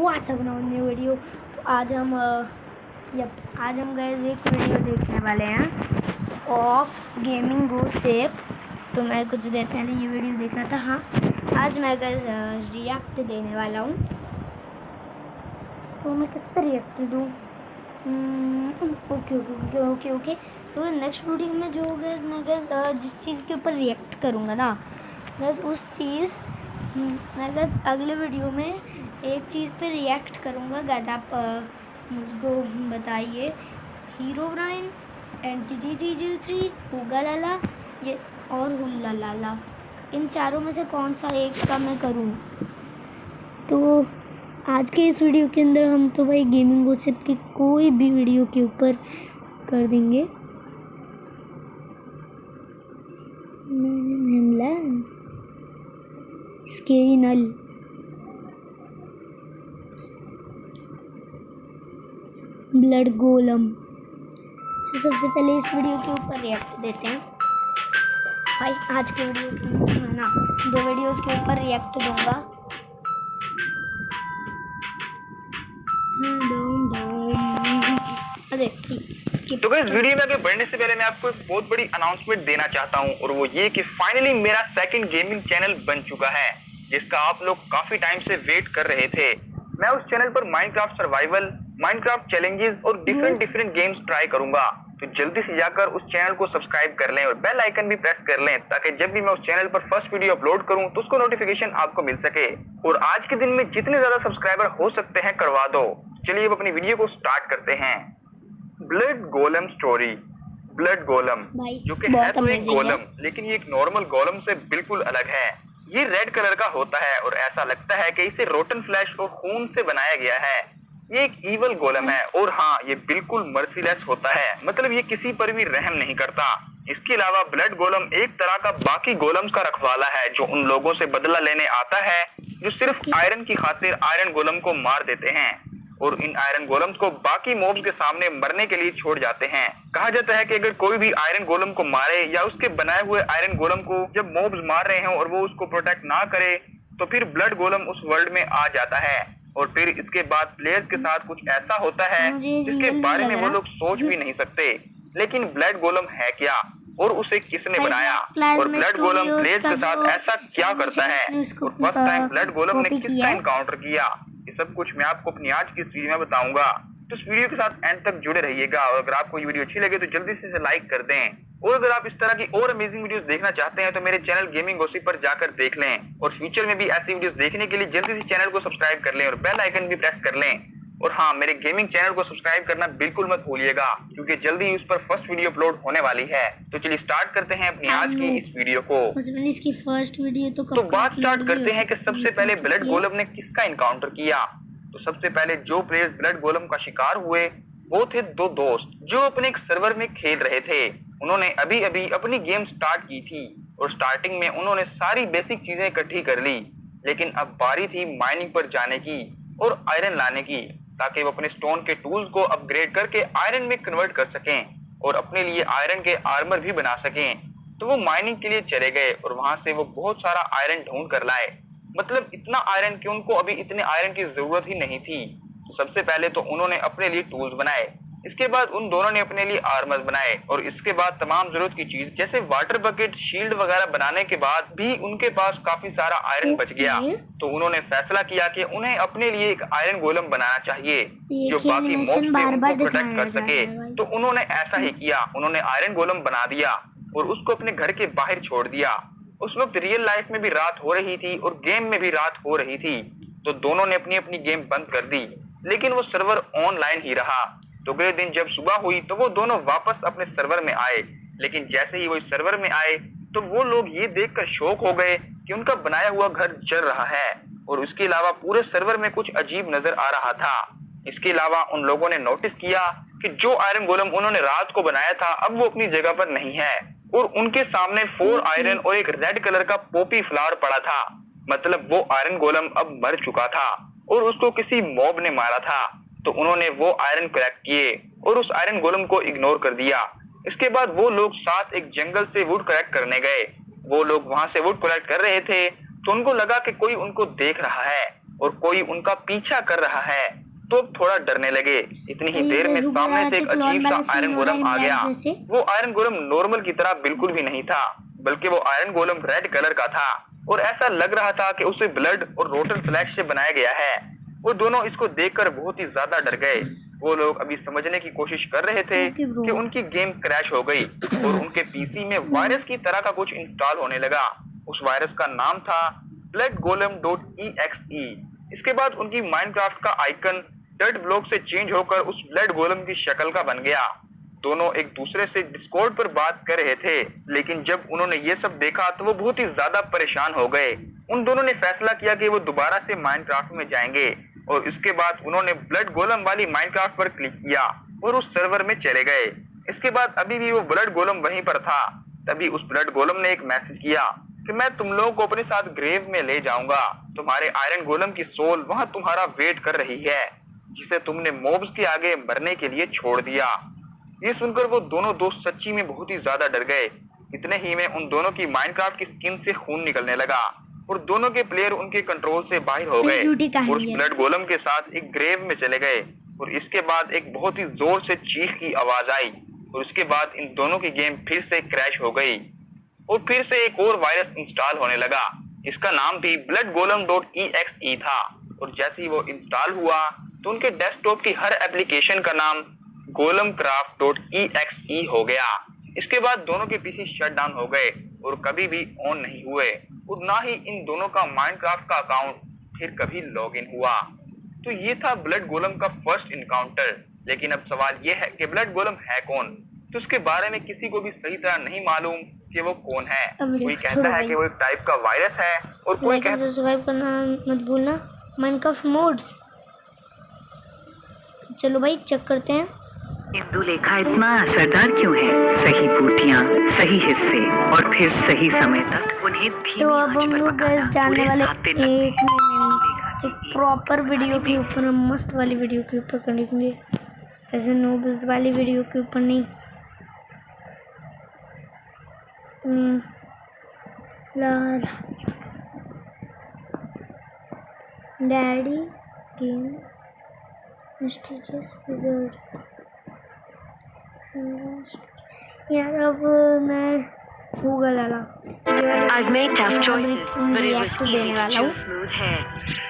WhatsApp new video. तो आज हम गाइस एक वीडियो देखने वाले हैं ऑफ गेमिंग गो सेफ। तो मैं कुछ देर पहले ये वीडियो देख रहा था। हाँ, आज मैं गाइस रिएक्ट देने वाला हूँ। तो मैं किस पर रिएक्ट दूँ? ओके। तो नेक्स्ट वीडियो में जो गाइस मैं जिस चीज़ के ऊपर रिएक्ट करूँगा ना गाइस, उस चीज़ मैं गाइस अगले वीडियो में एक चीज़ पे रिएक्ट करूँगा गाइस। आप मुझको बताइए, हीरोब्राइन, NTT-G3, हुगा लाला ये और हुल्ला लाला, इन चारों में से कौन सा एक का मैं करूँ? तो आज के इस वीडियो के अंदर हम तो भाई गेमिंग गॉसिप की कोई भी वीडियो के ऊपर कर देंगे। स्केरी नल, ब्लड गोलम। तो सबसे पहले इस वीडियो के ऊपर रिएक्ट देते हैं भाई। आज के वीडियो के है ना, 2 वीडियोस के ऊपर रिएक्ट दूंगा। तो गाइस वीडियो में आगे बढ़ने से पहले मैं आपको एक बहुत बड़ी अनाउंसमेंट देना चाहता हूं, और वो ये कि फाइनली मेरा सेकंड गेमिंग चैनल बन चुका है, जिसका आप लोग काफी टाइम से वेट कर रहे थे। मैं उस चैनल पर माइनक्राफ्ट सर्वाइवल, माइनक्राफ्ट चैलेंजेस और डिफरेंट गेम्स ट्राई करूंगा। तो जल्दी से जाकर उस चैनल को सब्सक्राइब कर लें और बेल आइकन भी प्रेस कर लें, ताकि जब भी मैं उस चैनल पर फर्स्ट वीडियो अपलोड करूं तो उसको नोटिफिकेशन आपको मिल सके। और आज के दिन में जितने ज्यादा सब्सक्राइबर हो सकते हैं करवा दो। चलिए अब अपनी वीडियो को स्टार्ट करते हैं। Blood golem story. Blood golem जो कि है तो एक गोलम, लेकिन ये एक नॉर्मल गोलम से बिल्कुल अलग है। ये रेड कलर का होता है और ऐसा लगता है कि इसे रोटन फ्लैश और खून से बनाया गया है। ये एक ईवल गोलम है और हाँ, ये बिल्कुल मर्सीलेस होता है, मतलब ये किसी पर भी रहम नहीं करता। इसके अलावा ब्लड गोलम एक तरह का बाकी गोलम्स का रखवाला है, जो उन लोगों से बदला लेने आता है जो सिर्फ आयरन की खातिर आयरन गोलम को मार देते हैं, और इन आयरन गोलम्स को बाकी मॉब्स के सामने मरने के लिए छोड़ जाते हैं। कहा जाता है कि अगर कोई भी आयरन गोलम को मारे या उसके बनाए हुए आयरन गोलम को जब मॉब्स मार रहे हैं और वो उसको प्रोटेक्ट ना करे, तो फिर ब्लड गोलम उस वर्ल्ड में आ जाता है, और फिर इसके बाद प्लेयर्स के साथ कुछ ऐसा होता है जिसके बारे में वो लोग सोच भी नहीं सकते। लेकिन ब्लड गोलम है क्या, और उसे किसने बनाया, और ब्लड गोलम प्लेयर्स के साथ ऐसा क्या करता है, और फर्स्ट टाइम ब्लड गोलम ने किसका एनकाउंटर किया, ये सब कुछ मैं आपको अपनी आज की इस वीडियो में बताऊंगा। तो इस वीडियो के साथ एंड तक जुड़े रहिएगा, और अगर आपको ये वीडियो अच्छी लगे तो जल्दी से इसे लाइक कर दें। और अगर आप इस तरह की और अमेजिंग वीडियोस देखना चाहते हैं तो मेरे चैनल गेमिंग गॉसिप पर जाकर देख लें, और फ्यूचर में भी ऐसी वीडियोस देखने के लिए जल्दी से चैनल को सब्सक्राइब कर लें और बेल आइकन भी प्रेस कर लें। और हाँ, मेरे गेमिंग चैनल को सब्सक्राइब करना बिल्कुल मत भूलिएगा, क्योंकि जल्दी ही उस पर फर्स्ट वीडियो अपलोड होने वाली है। तो चलिए स्टार्ट करते हैं अपनी आज की इस वीडियो को। इसकी फर्स्ट वीडियो तो बात स्टार्ट करते हैं कि सबसे पहले ब्लड गोलम ने किसका इनकाउंटर किया। तो सबसे पहले जो प्लेयर्स ब्लड गोलम का शिकार हुए वो थे 2 दोस्त, जो अपने एक सर्वर में खेल रहे थे। उन्होंने अभी अभी अपनी गेम स्टार्ट की थी, और स्टार्टिंग में उन्होंने सारी बेसिक चीजें इकट्ठी कर ली, लेकिन अब बारी थी माइनिंग पर जाने की और आयरन लाने की, ताकि वो अपने स्टोन के टूल्स को अपग्रेड करके आयरन में कन्वर्ट कर सकें और अपने लिए आयरन के आर्मर भी बना सकें। तो वो माइनिंग के लिए चले गए और वहां से वो बहुत सारा आयरन ढूंढ कर लाए, मतलब इतना आयरन कि उनको अभी इतने आयरन की जरूरत ही नहीं थी। तो सबसे पहले तो उन्होंने अपने लिए टूल्स बनाए, इसके बाद उन दोनों ने अपने लिए आर्मर बनाए, और इसके बाद तमाम जरूरत की चीज जैसे वाटर बकेट, शील्ड वगैरह बनाने के बाद भी उनके पास काफी सारा आयरन बच गया। तो उन्होंने फैसला किया कि उन्हें अपने लिए एक आयरन गोलम बनाना चाहिए जो बाकी मॉब से उनको प्रोटेक्ट कर सके। तो उन्होंने ऐसा ही किया, उन्होंने आयरन गोलम बना दिया और उसको अपने घर के बाहर छोड़ दिया। उस वक्त रियल लाइफ में भी रात हो रही थी और गेम में भी रात हो रही थी, तो दोनों ने अपनी अपनी गेम बंद कर दी, लेकिन वो सर्वर ऑनलाइन ही रहा। तो अगले दिन जब सुबह हुई तो वो दोनों वापस अपने सर्वर में आए, लेकिन जैसे ही वो सर्वर में आए तो वो लोग ये देखकर शॉक हो गए कि उनका बनाया हुआ घर जल रहा है, और उसके अलावा पूरे सर्वर में कुछ अजीब नजर आ रहा था। इसके अलावा उन लोगों ने नोटिस किया कि जो आयरन गोलम उन्होंने रात को बनाया था अब वो अपनी जगह पर नहीं है, और उनके सामने 4 आयरन और एक रेड कलर का पोपी फ्लावर पड़ा था, मतलब वो आयरन गोलम अब मर चुका था और उसको किसी मॉब ने मारा था। तो उन्होंने वो आयरन कलेक्ट किए और उस आयरन गोलम को इग्नोर कर दिया। इसके बाद वो लोग साथ एक जंगल से वुड कलेक्ट करने गए। वो लोग वहां से वुड कलेक्ट कर रहे थे तो उनको लगा कि कोई उनको देख रहा है, और कोई उनका पीछा कर रहा है तो अब थोड़ा डरने लगे। इतनी ही देर में सामने से एक अजीब सा आयरन गोलम आ गया। वो आयरन गोलम नॉर्मल की तरह बिल्कुल भी नहीं था, बल्कि वो आयरन गोलम रेड कलर का था और ऐसा लग रहा था कि उसे ब्लड और रोटन फ्लैश से बनाया गया है। वो दोनों इसको देखकर बहुत ही ज्यादा डर गए। वो लोग अभी समझने की कोशिश कर रहे थे कि उनकी गेम क्रैश हो गई और उनके पीसी में वायरस की तरह का कुछ इंस्टॉल होने लगा। उस वायरस का नाम था bloodgolem.exe। इसके बाद उनकी माइनक्राफ्ट का आइकन डर्ट ब्लॉक से चेंज होकर उस ब्लड गोलम की शक्ल का बन गया। दोनों एक दूसरे से डिस्कॉर्ड पर बात कर रहे थे, लेकिन जब उन्होंने ये सब देखा तो वो बहुत ही ज्यादा परेशान हो गए। उन दोनों ने फैसला किया कि वो दोबारा से माइनक्राफ्ट में जाएंगे और इसके बाद उन्होंने ब्लड गोलम वाली माइनक्राफ्ट पर क्लिक किया और उस सर्वर में चले गए। इसके बाद अभी भी वो ब्लड गोलम वहीं पर था। तभी उस ब्लड गोलम ने एक मैसेज किया कि मैं तुम लोगों को अपने साथ ग्रेव में ले जाऊंगा। तुम्हारे आयरन गोलम की सोल वहां तुम्हारा वेट कर रही है, जिसे तुमने मॉब्स के आगे मरने के लिए छोड़ दिया। ये सुनकर वो दोनों दोस्त सच्ची में बहुत ही ज्यादा डर गए। इतने ही में उन दोनों की माइनक्राफ्ट की स्किन से खून निकलने लगा और दोनों के प्लेयर उनके कंट्रोल से बाहर हो गए और उस ब्लड गोलम के साथ एक ग्रेव में चले गए। और इसके बाद एक बहुत ही जोर से चीख की आवाज आई और उसके बाद इन दोनों की गेम फिर से क्रैश हो गई और फिर से एक और वायरस इंस्टॉल होने लगा। इसका नाम भी bloodgolem.exe था और जैसे ही वो इंस्टॉल हुआ तो उनके डेस्कटॉप की हर एप्लीकेशन का नाम golemcraft.exe हो गया। इसके बाद दोनों के पीसी शट डाउन हो गए और कभी भी ऑन नहीं हुए और ना ही इन दोनों का माइनक्राफ्ट का अकाउंट फिर कभी लॉगिन हुआ। तो ये था ब्लड गोलम का फर्स्ट इनकाउंटर। लेकिन अब सवाल ये है कि ब्लड गोलम है कौन? तो उसके बारे में किसी को भी सही तरह नहीं मालूम कि वो कौन है। कोई कहता है कि वो एक टाइप का वायरस है और कोई कहता है सब्सक्राइब करना मत भूलना माइनक्राफ्ट मोड्स। चलो भाई चेक करते हैं। इंदुलेखा इतना असरदार क्यों है? सही बूटियां, सही हिस्से और फिर सही समय तक उन्हें तो अब हम लोग जानने वाले एक प्रॉपर वीडियो के ऊपर, मस्त वाली वीडियो के ऊपर करेंगे, ऐसे नोब्स वाली वीडियो के ऊपर नहीं। डैडी गेम्स मिस्टीरियस विज़र्ड यार। अब मैं गूगल वाला I've made tough choices, but it was easy to choose smooth hair.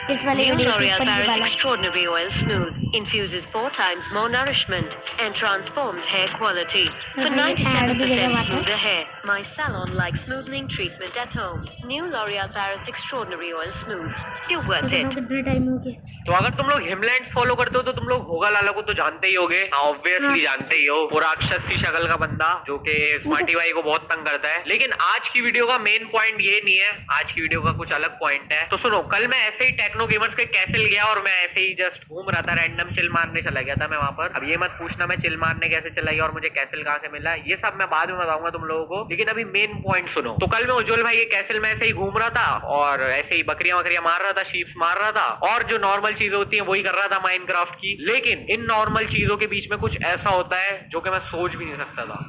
New L'Oreal Paris Extraordinary Oil Smooth infuses 4 times more nourishment and transforms hair quality for 97% smoother hair. My salon-like smoothing treatment at home. New L'Oreal Paris Extraordinary Oil Smooth. You're worth it. कितना time हो गया? तो अगर तुम लोग Himland follow करते हो तो तुम लोग होगा लाला को तो जानते ही होगे, ऑब्वियसली जानते ही हो। वो राक्षस सी शक्ल का बंदा जो कि स्मार्टी भाई को बहुत तंग करता है। लेकिन आज की वीडियो का मेन पॉइंट ये नहीं है, आज की वीडियो का कुछ अलग पॉइंट है। तो सुनो, कल मैं ऐसे ही टेक्नो गेमर्स के कैसल गया और मैं ऐसे ही जस्ट घूम रहा था, रैंडम चिल मारने चला गया था मैं वहां पर। अब ये मत पूछना मैं चिल मारने कैसे चला गया और मुझे कैसल कहां से मिला, ये सब मैं बाद में बताऊंगा तुम लोगों को। लेकिन अभी मेन पॉइंट सुनो। तो कल मैं उज्जवल भाई के कैसल में ऐसे ही घूम रहा था और ऐसे ही बकरियां मार रहा था, शीप्स मार रहा था और जो नॉर्मल चीजें होती हैं वही कर रहा था माइनक्राफ्ट की। लेकिन इन नॉर्मल चीजों के बीच में कुछ ऐसा होता है जो कि मैं सोच भी नहीं सकता था।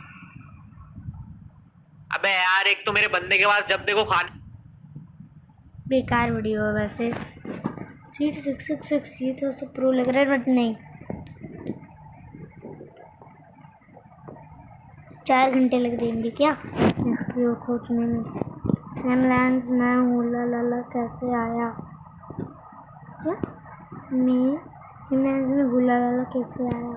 अबे यार, एक तो मेरे बंदे के पास जब देखो खाने बेकार वीडियो है वैसे। सीट 666 ये तो सब प्रो लग रहा है, बट नहीं। 4 घंटे लग जाएंगे क्या वीडियो खोजने में? हेमलैंड्स मैं हूँ ला कैसे आया क्या? मैं हेमलैंड्स में हुला ला कैसे आया?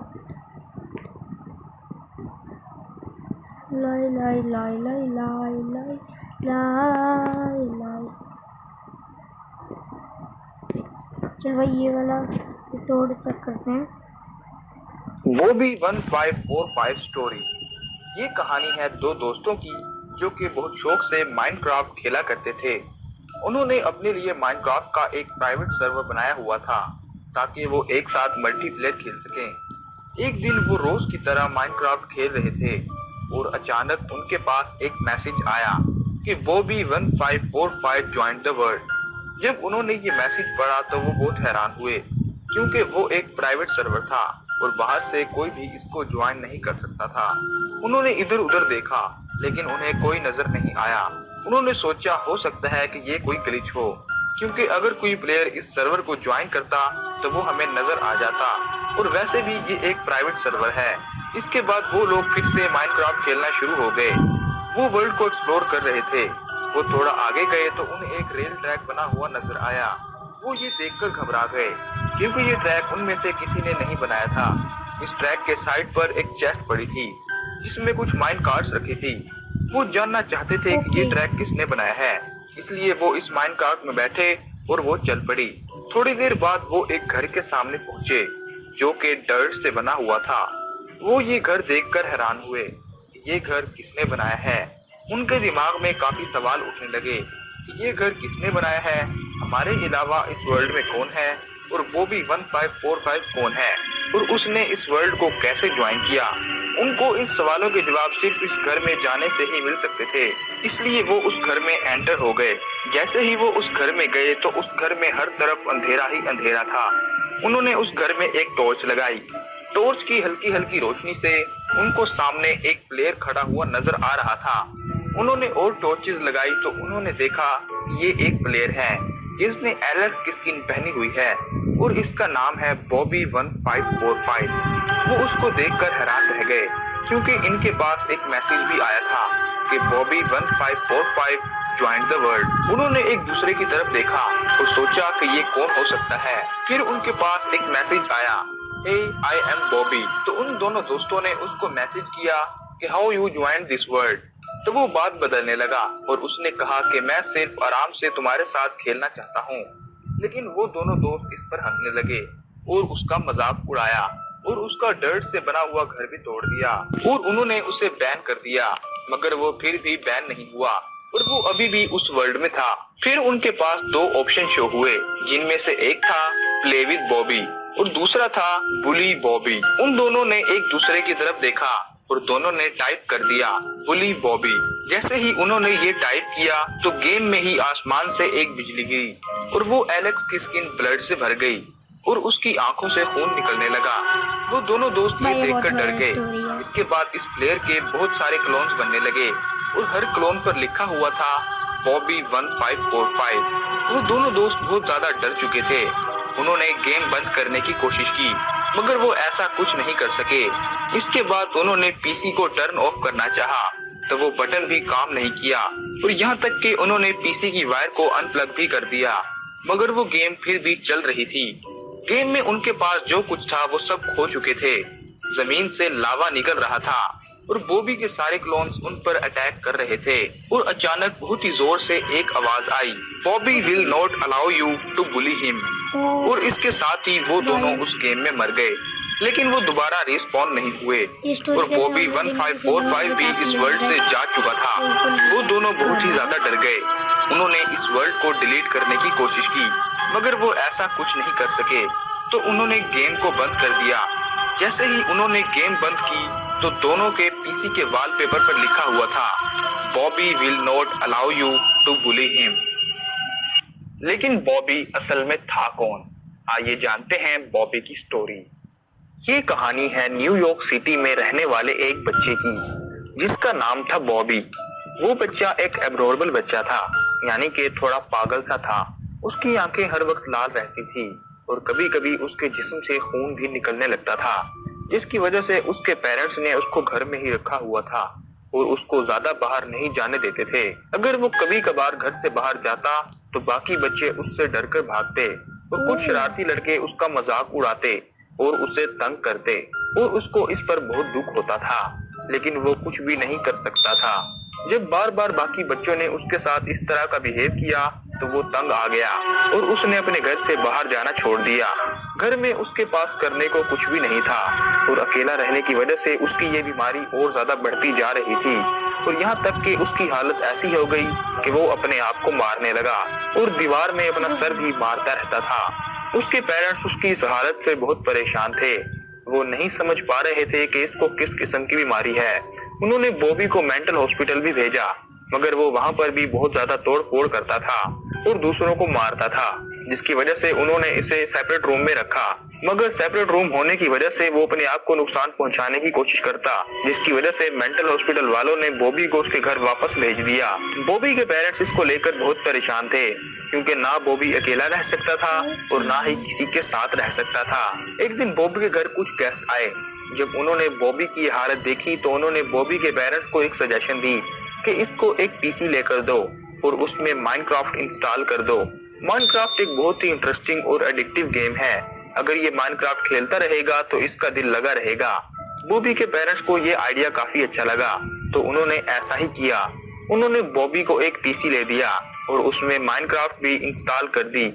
लाई लाई लाई लाई लाई लाई लाई लाई। चल भाई ये वाला एपिसोड चेक करते हैं। वो भी 1545 स्टोरी। ये कहानी है 2 दोस्तों की जो कि बहुत शौक से माइनक्राफ्ट खेला करते थे। उन्होंने अपने लिए माइनक्राफ्ट का एक प्राइवेट सर्वर बनाया हुआ था ताकि वो एक साथ मल्टीप्लेयर खेल सकें। एक दिन वो रोज की तरह माइनक्राफ्ट खेल रहे थे और अचानक उनके पास एक मैसेज आया कि वो भी 1545 ज्वाइन द वर्ल्ड। जब उन्होंने ये मैसेज पढ़ा तो वो बहुत हैरान हुए क्योंकि वो एक प्राइवेट सर्वर था और बाहर से कोई भी इसको ज्वाइन नहीं कर सकता था। उन्होंने इधर उधर देखा लेकिन उन्हें कोई नजर नहीं आया। उन्होंने सोचा हो सकता है कि ये कोई ग्लिच हो। क्योंकि अगर कोई प्लेयर इस सर्वर को ज्वाइन करता तो वो हमें नजर आ जाता, और वैसे भी ये एक प्राइवेट सर्वर है। इसके बाद वो लोग फिर से माइनक्राफ्ट खेलना शुरू हो गए। वो वर्ल्ड को एक्सप्लोर कर रहे थे। वो थोड़ा आगे गए तो उन्हें एक रेल ट्रैक बना हुआ नजर आया। वो ये देखकर घबरा गए क्योंकि ये ट्रैक उनमें से किसी ने नहीं बनाया था। इस ट्रैक के साइड पर एक चेस्ट पड़ी थी जिसमें कुछ माइन कार्ड्स रखी थी। वो जानना चाहते थे कि ये ट्रैक किसने बनाया है, इसलिए वो इस माइन कार्ड में बैठे और वो चल पड़ी। थोड़ी देर बाद वो एक घर के सामने पहुंचे जो कि डर्ट से बना हुआ था। वो ये घर देखकर हैरान हुए। ये घर किसने बनाया है? उनके दिमाग में काफी सवाल उठने लगे कि ये घर किसने बनाया है, हमारे अलावा इस वर्ल्ड में कौन है, और वो भी 1545 कौन है, और उसने इस वर्ल्ड को कैसे ज्वाइन किया। उनको इन सवालों के जवाब सिर्फ इस घर में जाने से ही मिल सकते थे, इसलिए वो उस घर में एंटर हो गए। जैसे ही वो उस घर में गए तो उस घर में हर तरफ अंधेरा ही अंधेरा था। उन्होंने उस घर में एक टॉर्च लगाई। टॉर्च की हल्की हल्की रोशनी से उनको सामने एक प्लेयर खड़ा हुआ नजर आ रहा था। उन्होंने और टॉर्चेस लगाई तो उन्होंने देखा कि ये एक प्लेयर है जिसने एलेक्स की स्किन पहनी हुई है और इसका नाम है बॉबी 1545। वो उसको देखकर हैरान रह गए क्योंकि इनके पास एक मैसेज भी आया था कि बॉबी 1545 ज्वाइन द वर्ल्ड। उन्होंने एक दूसरे की तरफ देखा और सोचा कि ये कौन हो सकता है। फिर उनके पास एक मैसेज आया, हे आई एम बॉबी। तो उन दोनों दोस्तों ने उसको मैसेज किया कि how you join this world. तो वो बात बदलने लगा और उसने कहा कि मैं सिर्फ आराम से तुम्हारे साथ खेलना चाहता हूँ। लेकिन वो दोनों दोस्त इस पर हंसने लगे और उसका मजाक उड़ाया और उसका डर्ट से बना हुआ घर भी तोड़ दिया और उन्होंने उसे बैन कर दिया। मगर वो फिर भी बैन नहीं हुआ और वो अभी भी उस वर्ल्ड में था। फिर उनके पास दो ऑप्शन शो हुए जिनमें से एक था प्ले विद बॉबी और दूसरा था बुली बॉबी। उन दोनों ने एक दूसरे की तरफ देखा और दोनों ने टाइप कर दिया बुली बॉबी। जैसे ही उन्होंने ये टाइप किया तो गेम में ही आसमान से एक बिजली गिरी और वो एलेक्स की स्किन ब्लड से भर गई और उसकी आंखों से खून निकलने लगा। वो दोनों दोस्त ये देखकर डर गए। इसके बाद इस प्लेयर के बहुत सारे क्लोन्स बनने लगे और हर क्लोन पर लिखा हुआ था बॉबी 1545। वो दोनों दोस्त बहुत ज्यादा डर चुके थे। उन्होंने गेम बंद करने की कोशिश की मगर वो ऐसा कुछ नहीं कर सके। इसके बाद उन्होंने पीसी को टर्न ऑफ करना चाहा तो वो बटन भी काम नहीं किया और यहाँ तक कि उन्होंने पीसी की वायर को अनप्लग भी कर दिया मगर वो गेम फिर भी चल रही थी। गेम में उनके पास जो कुछ था वो सब खो चुके थे। जमीन से लावा निकल रहा था और बॉबी के सारे क्लोन्स उन पर अटैक कर रहे थे और अचानक बहुत ही जोर से एक आवाज आई, Bobby will not allow you to bully him. और इसके साथ ही वो दोनों उस गेम में मर गए लेकिन वो दोबारा रिस्पॉन नहीं हुए और बॉबी 1545 भी इस वर्ल्ड से जा चुका था। वो दोनों बहुत ही ज्यादा डर गए। उन्होंने इस वर्ल्ड को डिलीट करने की कोशिश की मगर वो ऐसा कुछ नहीं कर सके तो उन्होंने गेम को बंद कर दिया। जैसे ही उन्होंने गेम बंद की तो दोनों के पीसी के वॉलपेपर पर लिखा हुआ था Bobby will not allow you to bully him. लेकिन बॉबी असल में था कौन? आइए जानते हैं बॉबी की स्टोरी। ये कहानी है न्यूयॉर्क सिटी में रहने वाले एक बच्चे की जिसका नाम था बॉबी। वो बच्चा एक एब्नॉर्मल बच्चा था, यानी कि थोड़ा पागल सा था। उसकी आंखें हर वक्त लाल रहती थी और कभी कभी उसके जिस्म से खून भी निकलने लगता था, जिसकी वजह से उसके पेरेंट्स ने उसको घर में ही रखा हुआ था और उसको ज्यादा बाहर नहीं जाने देते थे। अगर वो कभी कभार घर से बाहर जाता तो बाकी बच्चे उससे डरकर भागते और कुछ शरारती लड़के उसका मजाक उड़ाते और उसे तंग करते और उसको इस पर बहुत दुख होता था लेकिन वो कुछ भी नहीं कर सकता था। जब बार बार बाकी बच्चों ने उसके साथ इस तरह का बिहेव किया तो वो तंग आ गया और उसने अपने घर से बाहर जाना छोड़ दिया। घर में उसके पास करने को कुछ भी नहीं था और अकेला रहने की वजह से उसकी ये बीमारी और ज्यादा बढ़ती जा रही थी और यहाँ तक कि उसकी हालत ऐसी हो गई कि वो अपने आप को मारने लगा और दीवार में अपना सर भी मारता रहता था। उसके पेरेंट्स उसकी इस हालत से बहुत परेशान थे। वो नहीं समझ पा रहे थे कि इसको किस किस्म की बीमारी है। उन्होंने बॉबी को मेंटल हॉस्पिटल भी भेजा मगर वो वहाँ पर भी बहुत ज्यादा तोड़ फोड़ करता था और दूसरों को मारता था, जिसकी वजह से उन्होंने इसे सेपरेट रूम में रखा मगर सेपरेट रूम होने की वजह से वो अपने आप को नुकसान पहुंचाने की कोशिश करता, जिसकी वजह से मेंटल हॉस्पिटल वालों ने बॉबी को उसके घर वापस भेज दिया। बॉबी के पेरेंट्स इसको लेकर बहुत परेशान थे, क्योंकि ना बॉबी अकेला रह सकता था और ना ही किसी के साथ रह सकता था। एक दिन बॉबी के घर कुछ गेस्ट आए। जब उन्होंने बॉबी की हालत देखी तो उन्होंने बॉबी के पेरेंट्स को एक सजेशन दी कि इसको एक पीसी लेकर दो और उसमें माइनक्राफ्ट इंस्टॉल कर दो। माइनक्राफ्ट एक बहुत ही इंटरेस्टिंग और एडिक्टिव गेम है। अगर ये माइनक्राफ्ट खेलता रहेगा तो इसका दिल लगा रहेगा। बॉबी के पेरेंट्स को ये आइडिया काफी अच्छा लगा, तो उन्होंने ऐसा ही किया। उन्होंने बॉबी को एक पीसी ले दिया और उसमें माइनक्राफ्ट भी इंस्टॉल कर दी।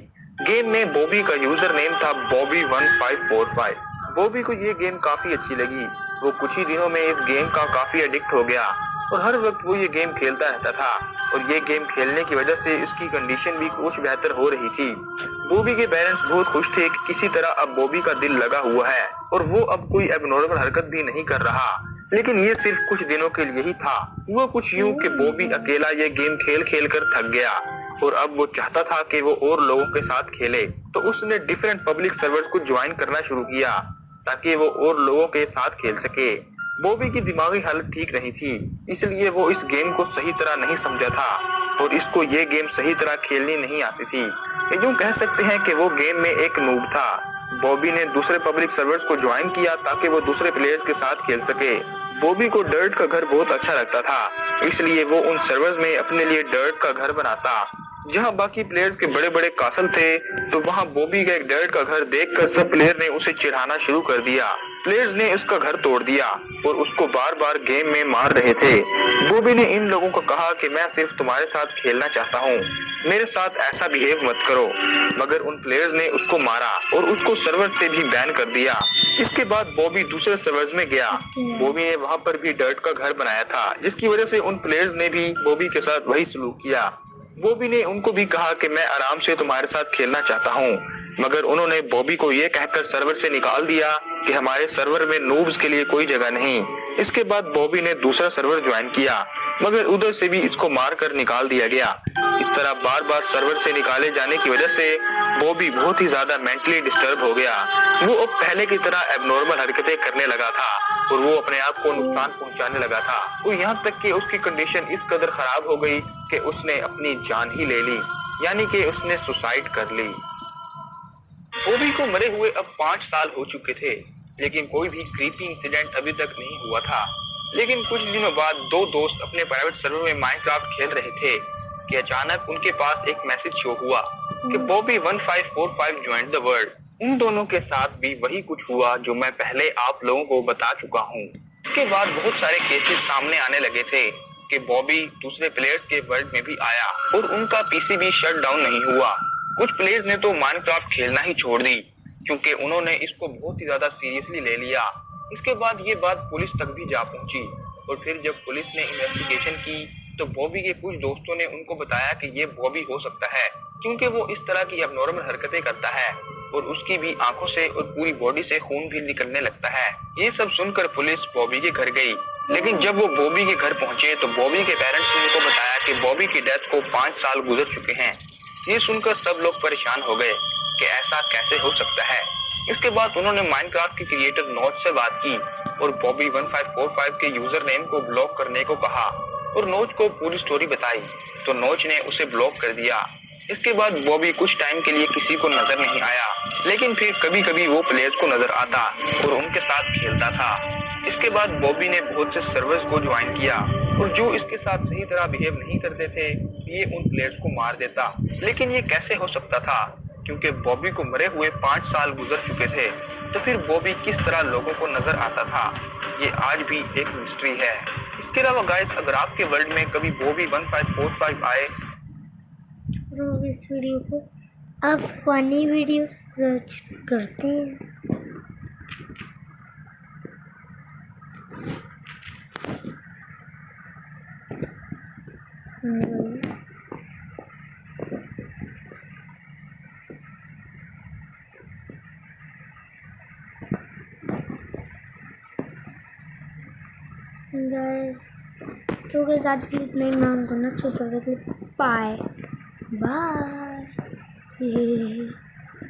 गेम में बॉबी का यूजर नेम था Bobby1545। बॉबी को ये गेम काफी अच्छी लगी। वो कुछ ही दिनों में इस गेम का काफी एडिक्ट हो गया और हर वक्त वो ये गेम खेलता रहता था, और ये गेम खेलने की वजह से उसकी कंडीशन भी कुछ बेहतर हो रही थी। बॉबी के पेरेंट्स बहुत खुश थे कि किसी तरह अब बॉबी का दिल लगा हुआ है और वो अब कोई एबनॉर्मल हरकत भी नहीं कर रहा। लेकिन ये सिर्फ कुछ दिनों के लिए ही था। वो कुछ यूं कि बॉबी अकेला ये गेम खेल खेल कर थक गया और अब वो चाहता था कि वो और लोगों के साथ खेले। तो उसने डिफरेंट पब्लिक सर्वर्स को ज्वाइन करना शुरू किया ताकि वो और लोगों के साथ खेल सके। बॉबी की दिमागी हालत ठीक नहीं थी, इसलिए वो इस गेम को सही तरह नहीं समझा था और इसको ये गेम सही तरह खेलनी नहीं आती थी। यूं कह सकते हैं कि वो गेम में एक नूब था। बॉबी ने दूसरे पब्लिक सर्वर्स को ज्वाइन किया ताकि वो दूसरे प्लेयर्स के साथ खेल सके। बॉबी को डर्ट का घर बहुत अच्छा लगता था, इसलिए वो उन सर्वर्स में अपने लिए डर्ट का घर बनाता। जहां बाकी प्लेयर्स के बड़े बड़े कासल थे, तो वहां बॉबी का एक डर्ट का घर देखकर सब प्लेयर ने उसे चिढ़ाना शुरू कर दिया। प्लेयर्स ने उसका घर तोड़ दिया और उसको बार बार गेम में मार रहे थे। बॉबी ने इन लोगों को कहा कि मैं सिर्फ तुम्हारे साथ खेलना चाहता हूँ, मेरे साथ ऐसा बिहेव मत करो। मगर उन प्लेयर्स ने उसको मारा और उसको सर्वर से भी बैन कर दिया। इसके बाद बॉबी दूसरे सर्वर्स में गया। बॉबी ने वहां पर भी डर्ट का घर बनाया था, जिसकी वजह से उन प्लेयर्स ने भी बॉबी के साथ वही सलूक किया। बॉबी ने उनको भी कहा कि मैं आराम से तुम्हारे साथ खेलना चाहता हूँ, मगर उन्होंने बॉबी को ये कहकर सर्वर से निकाल दिया कि हमारे सर्वर में नूब्स के लिए कोई जगह नहीं। इसके बाद बॉबी ने दूसरा सर्वर ज्वाइन किया, मगर उधर से भी इसको मार कर निकाल दिया गया। इस तरह बार बार सर्वर से निकाले जाने की वजह से बॉबी बहुत ही ज्यादा मेंटली डिस्टर्ब हो गया। वो अब पहले की तरह एबनॉर्मल हरकतें करने लगा था और वो अपने आप को नुकसान पहुंचाने लगा था। वो यहाँ तक कि उसकी कंडीशन इस कदर खराब हो गई कि उसने अपनी जान ही ले ली, यानी कि उसने सुसाइड कर ली। बॉबी को मरे हुए अब 5 साल हो चुके थे, लेकिन कोई भी क्रीपी इंसिडेंट अभी तक नहीं हुआ था। लेकिन कुछ दिनों बाद दो दोस्त अपने प्राइवेट सर्वर में माइनक्राफ्ट खेल रहे थे कि अचानक उनके पास एक मैसेज शो हुआ कि Bobby1545 ज्वाइंड द वर्ल्ड। उन दोनों के साथ भी वही कुछ हुआ जो मैं पहले आप लोगों को बता चुका हूँ। इसके बाद बहुत सारे केसेस सामने आने लगे थे कि बॉबी दूसरे प्लेयर्स के वर्ल्ड में भी आया और उनका पीसी भी शट डाउन नहीं हुआ। कुछ प्लेयर्स ने तो माइनक्राफ्ट खेलना ही छोड़ दी क्योंकि उन्होंने इसको बहुत ही ज्यादा सीरियसली ले लिया। इसके बाद ये बात पुलिस तक भी जा पहुंची और फिर जब पुलिस ने इन्वेस्टिगेशन की तो बॉबी के कुछ दोस्तों ने उनको बताया कि ये बॉबी हो सकता है क्योंकि वो इस तरह की अबनॉर्मल हरकतें करता है और उसकी भी आंखों से और पूरी बॉडी से खून भी निकलने लगता है। ये सब सुनकर पुलिस बॉबी के घर गई, लेकिन जब वो बॉबी के घर पहुंचे तो बॉबी के पेरेंट्स ने उनको बताया कि बॉबी की डेथ को 5 साल गुजर चुके हैं। ये सुनकर सब लोग परेशान हो गए कि ऐसा कैसे हो सकता है। इसके बाद उन्होंने माइनक्राफ्ट के क्रिएटर नोच से बात की और Bobby1545 के यूजर नेम को ब्लॉक करने को कहा और नोच को पूरी स्टोरी बताई तो नोच ने उसे ब्लॉक कर दिया। इसके बाद बॉबी कुछ टाइम के लिए किसी को नजर नहीं आया, लेकिन फिर कभी कभी वो प्लेयर्स को नजर आता और उनके साथ खेलता था। इसके बाद बॉबी ने बहुत से सर्वर्स को ज्वाइन किया और जो इसके साथ सही तरह बिहेव नहीं करते थे ये उन प्लेयर्स को मार देता। लेकिन ये कैसे हो सकता था क्योंकि बॉबी को मरे हुए 5 साल गुजर चुके थे, तो फिर बॉबी किस तरह लोगों को नजर आता था, ये आज भी एक मिस्ट्री है। इसके अलावा गाइस, अगर आपके वर्ल्ड में कभी Bobby1545 आए तो इस वीडियो को आप फनी वीडियो सर्च करते हैं। गाइस, तो गाइस आज के लिए इतना ही। मैं उनको ना बाय बाय।